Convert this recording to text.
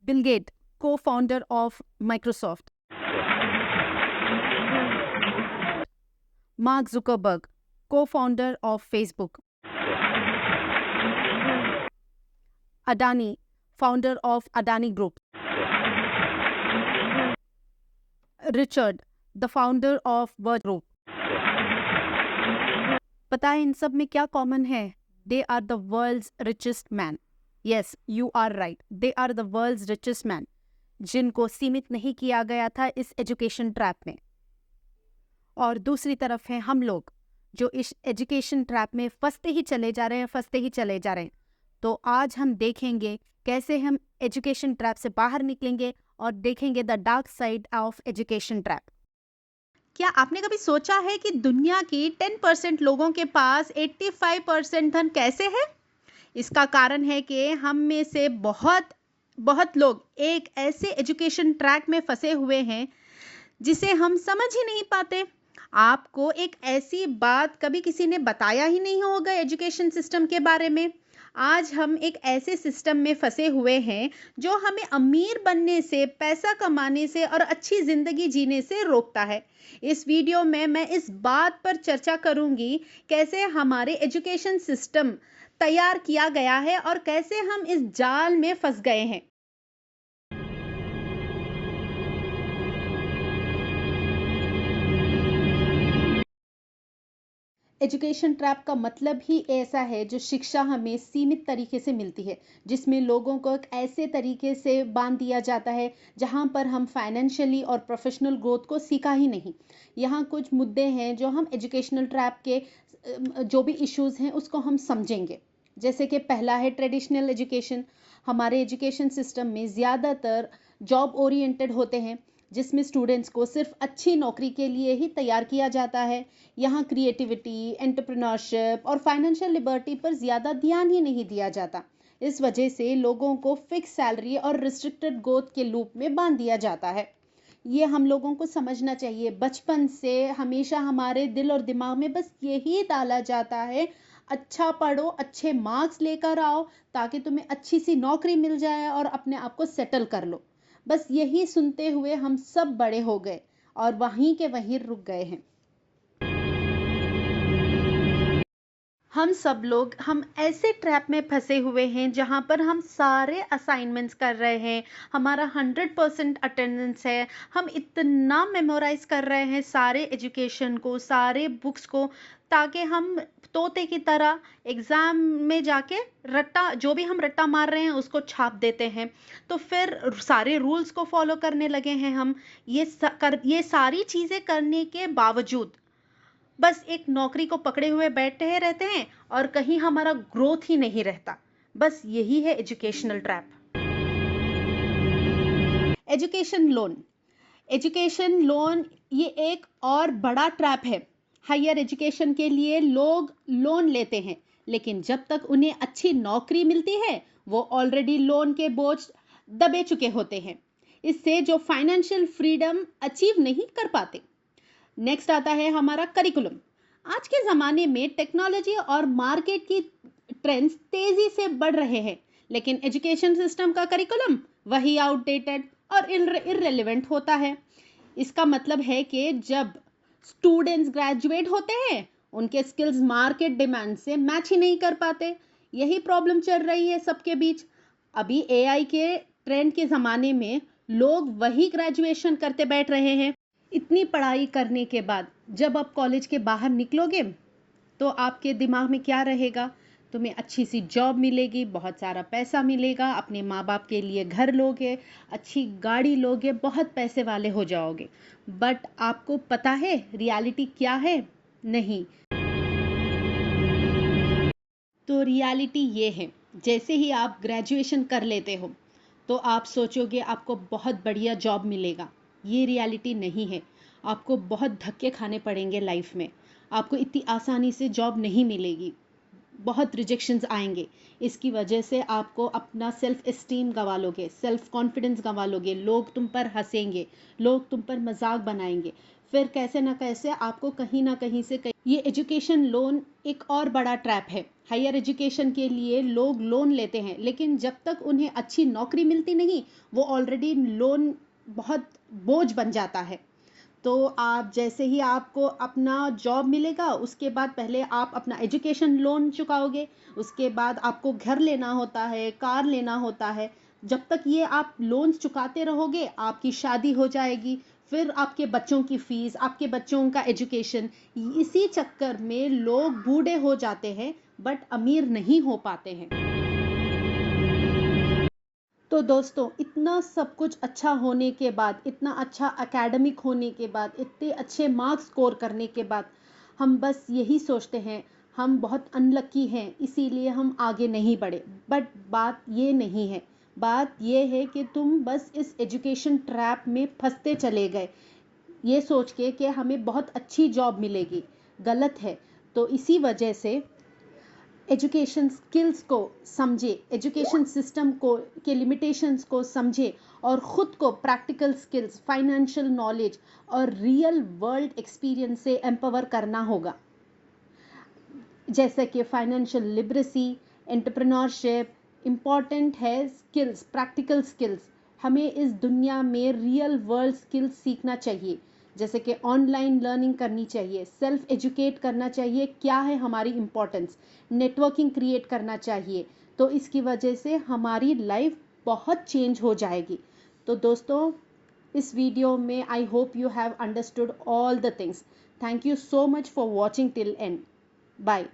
Bill Gates, co-founder of Microsoft. Mark Zuckerberg, co-founder of Facebook. Adani, founder of Adani Group. Richard, the founder of Virgin Group. पता है इन सब में क्या common है? They are the world's richest man. Yes, you are right. They are the world's richest man. जिनको सीमित नहीं किया गया था इस एजुकेशन ट्रैप में। और दूसरी तरफ है हम लोग जो इस एजुकेशन ट्रैप में फंसते ही चले जा रहे हैं। तो आज हम देखेंगे कैसे हम एजुकेशन ट्रैप से बाहर निकलेंगे और देखेंगे the dark side of education trap. क्या आपने कभी सोचा है कि दुनिया की 10% लोगों के पास 85% धन कैसे है? इसका कारण है कि हम में से बहुत लोग एक ऐसे एजुकेशन ट्रैक में फंसे हुए हैं जिसे हम समझ ही नहीं पाते। आपको एक ऐसी बात कभी किसी ने बताया ही नहीं होगा एजुकेशन सिस्टम के बारे में। आज हम एक ऐसे सिस्टम में फंसे हुए हैं जो हमें अमीर बनने से, पैसा कमाने से और अच्छी जिंदगी जीने से रोकता है। इस वीडियो में मैं इस बात पर चर्चा करूंगी कैसे हमारे एजुकेशन सिस्टम तैयार किया गया है और कैसे हम इस जाल में फंस गए हैं। एजुकेशन ट्रैप का मतलब ही ऐसा है जो शिक्षा हमें सीमित तरीके से मिलती है, जिसमें लोगों को एक ऐसे तरीके से बांध दिया जाता है जहां पर हम फाइनेंशियली और प्रोफेशनल ग्रोथ को सीखा ही नहीं। यहाँ कुछ मुद्दे हैं जो हम एजुकेशनल ट्रैप के जो भी इश्यूज हैं उसको हम समझेंगे। जैसे कि पहला है ट्रेडिशनल एजुकेशन। हमारे एजुकेशन सिस्टम में ज़्यादातर जॉब ओरिएंटेड होते हैं जिसमें स्टूडेंट्स को सिर्फ अच्छी नौकरी के लिए ही तैयार किया जाता है। यहाँ क्रिएटिविटी, एंटरप्रेन्योरशिप और फाइनेंशियल लिबर्टी पर ज़्यादा ध्यान ही नहीं दिया जाता। इस वजह से लोगों को फिक्स सैलरी और रिस्ट्रिक्टेड ग्रोथ के लूप में बांध दिया जाता है। ये हम लोगों को समझना चाहिए। बचपन से हमेशा हमारे दिल और दिमाग में बस यही डाला जाता है, अच्छा पढ़ो, अच्छे मार्क्स लेकर आओ ताकि तुम्हें अच्छी सी नौकरी मिल जाए और अपने आप को सेटल कर लो। बस यही सुनते हुए हम सब बड़े हो गए और वहीं के वहीं रुक गए हैं। हम ऐसे ट्रैप में फंसे हुए हैं जहां पर हम सारे असाइनमेंट्स कर रहे हैं, हमारा 100% अटेंडेंस है, हम इतना मेमोराइज कर रहे हैं सारे एजुकेशन को, सारे बुक्स को, ताकि हम तोते की तरह एग्ज़ाम में जाके जो भी हम रट्टा मार रहे हैं उसको छाप देते हैं। तो फिर सारे रूल्स को फॉलो करने लगे हैं हम। ये सारी चीज़ें करने के बावजूद बस एक नौकरी को पकड़े हुए बैठे रहते हैं और कहीं हमारा ग्रोथ ही नहीं रहता। बस यही है एजुकेशनल ट्रैप। एजुकेशन लोन ये एक और बड़ा ट्रैप है। हायर एजुकेशन के लिए लोग लोन लेते हैं, लेकिन जब तक उन्हें अच्छी नौकरी मिलती है वो ऑलरेडी लोन के बोझ दबे चुके होते हैं। इससे जो फाइनेंशियल फ्रीडम अचीव नहीं कर पाते। नेक्स्ट आता है हमारा करिकुलम। आज के ज़माने में टेक्नोलॉजी और मार्केट की ट्रेंड्स तेज़ी से बढ़ रहे हैं, लेकिन एजुकेशन सिस्टम का करिकुलम वही आउटडेटेड और इररिलेवेंट होता है। इसका मतलब है कि जब स्टूडेंट्स ग्रेजुएट होते हैं उनके स्किल्स मार्केट डिमांड से मैच ही नहीं कर पाते। यही प्रॉब्लम चल रही है सबके बीच। अभी एआई के ट्रेंड के ज़माने में लोग वही ग्रेजुएशन करते बैठ रहे हैं। इतनी पढ़ाई करने के बाद जब आप कॉलेज के बाहर निकलोगे तो आपके दिमाग में क्या रहेगा? तुम्हें अच्छी सी जॉब मिलेगी, बहुत सारा पैसा मिलेगा, अपने माँ बाप के लिए घर लोगे, अच्छी गाड़ी लोगे, बहुत पैसे वाले हो जाओगे। बट आपको पता है रियलिटी क्या है? नहीं। तो रियलिटी ये है, जैसे ही आप ग्रेजुएशन कर लेते हो तो आप सोचोगे आपको बहुत बढ़िया जॉब मिलेगा। ये रियलिटी नहीं है। आपको बहुत धक्के खाने पड़ेंगे लाइफ में। आपको इतनी आसानी से जॉब नहीं मिलेगी, बहुत रिजेक्शंस आएंगे। इसकी वजह से आपको अपना सेल्फ एस्टीम गंवा लोगे, सेल्फ कॉन्फिडेंस गंवा लोगे, लोग तुम पर हंसेंगे, लोग तुम पर मजाक बनाएंगे। फिर कैसे ना कैसे आपको कहीं ना कहीं से ये एजुकेशन लोन एक और बड़ा ट्रैप है। हायर एजुकेशन के लिए लोग लोन लेते हैं, लेकिन जब तक उन्हें अच्छी नौकरी मिलती नहीं, वो ऑलरेडी लोन बहुत बोझ बन जाता है। तो आप जैसे ही आपको अपना जॉब मिलेगा, उसके बाद पहले आप अपना एजुकेशन लोन चुकाओगे, उसके बाद आपको घर लेना होता है, कार लेना होता है। जब तक ये आप लोन्स चुकाते रहोगे, आपकी शादी हो जाएगी, फिर आपके बच्चों की फीस, आपके बच्चों का एजुकेशन, इसी चक्कर में लोग बूढ़े हो जाते हैं बट अमीर नहीं हो पाते हैं। तो दोस्तों, इतना सब कुछ अच्छा होने के बाद, इतना अच्छा एकेडमिक होने के बाद, इतने अच्छे मार्क्स स्कोर करने के बाद, हम बस यही सोचते हैं हम बहुत अनलकी हैं, इसीलिए हम आगे नहीं बढ़े। बट बात ये नहीं है। बात ये है कि तुम बस इस एजुकेशन ट्रैप में फंसते चले गए, ये सोच के कि हमें बहुत अच्छी जॉब मिलेगी। गलत है। तो इसी वजह से एजुकेशन स्किल्स को समझे, एजुकेशन सिस्टम को के लिमिटेशंस को समझे, और ख़ुद को प्रैक्टिकल स्किल्स, फाइनेंशियल नॉलेज और रियल वर्ल्ड एक्सपीरियंस से एम्पावर करना होगा। जैसे कि फाइनेंशियल लिटरेसी, एंटरप्रेन्योरशिप, इम्पॉर्टेंट है स्किल्स, प्रैक्टिकल स्किल्स। हमें इस दुनिया में रियल वर्ल्ड स्किल्स सीखना चाहिए, जैसे कि ऑनलाइन लर्निंग करनी चाहिए, सेल्फ एजुकेट करना चाहिए, क्या है हमारी इम्पोर्टेंस, नेटवर्किंग क्रिएट करना चाहिए। तो इसकी वजह से हमारी लाइफ बहुत चेंज हो जाएगी। तो दोस्तों, इस वीडियो में I hope you have understood all the things. Thank you so much for watching till end. Bye.